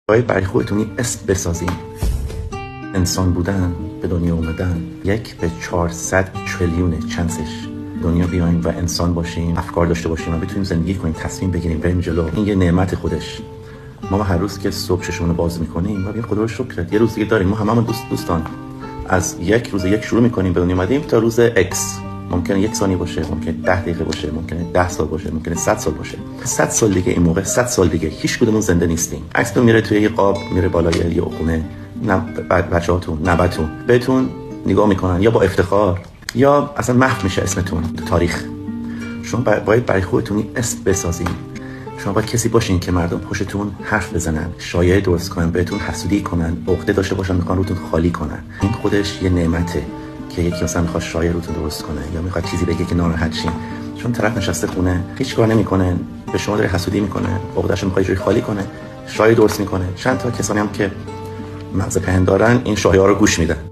باید برای خودتون اسم بسازین. انسان بودن، به دنیا اومدن 1 به 400 تریلیون چانسش. دنیا بیایم و انسان باشیم، افکار داشته باشیم و بتونیم زندگی کنیم، تصمیم بگیریم، بریم جلو. این یه نعمت خودش. ما هر روز که صبح چشمون رو باز میکنیم و بگیم خدا رو شکر یه روز دیگه داریم. ما هممون دوستان از روز یک شروع میکنیم به دنیا اومدیم تا روز X. ممکنه 1 ثانیه باشه، ممکنه 10 دقیقه باشه، ممکنه 10 سال باشه، ممکنه 100 سال باشه. 100 سال دیگه این موقع 100 سال دیگه هیچ کدومون زنده نیستیم. عکستون میره توی یه قاب، میره بالای یه خونه، بچه‌هاتون، نوه‌تون بهتون نگاه میکنن یا با افتخار یا اصلا محو میشه اسمتون تو تاریخ. شما باید برای خودتون اسم بسازین. شما باید کسی باشین که مردم پشتون حرف بزنن، شایعه درست کنن، بهتون حسودی کنن، عقده داشته باشن، میخوان روتون خالی کنن. این خودش یه نعمته که یکی مثلا میخواد شایعه روتون درست کنه یا میخواد چیزی بگه که ناراحت شین. چون طرف نشسته خونه، هیچ کار نمیکنه، به شما داره حسودی میکنه، عقده‌شو میخواد جوری خالی کنه، شایعه درست میکنه. چند تا کسانی هم که مغز پهن دارن این شایعه ها رو گوش میدن.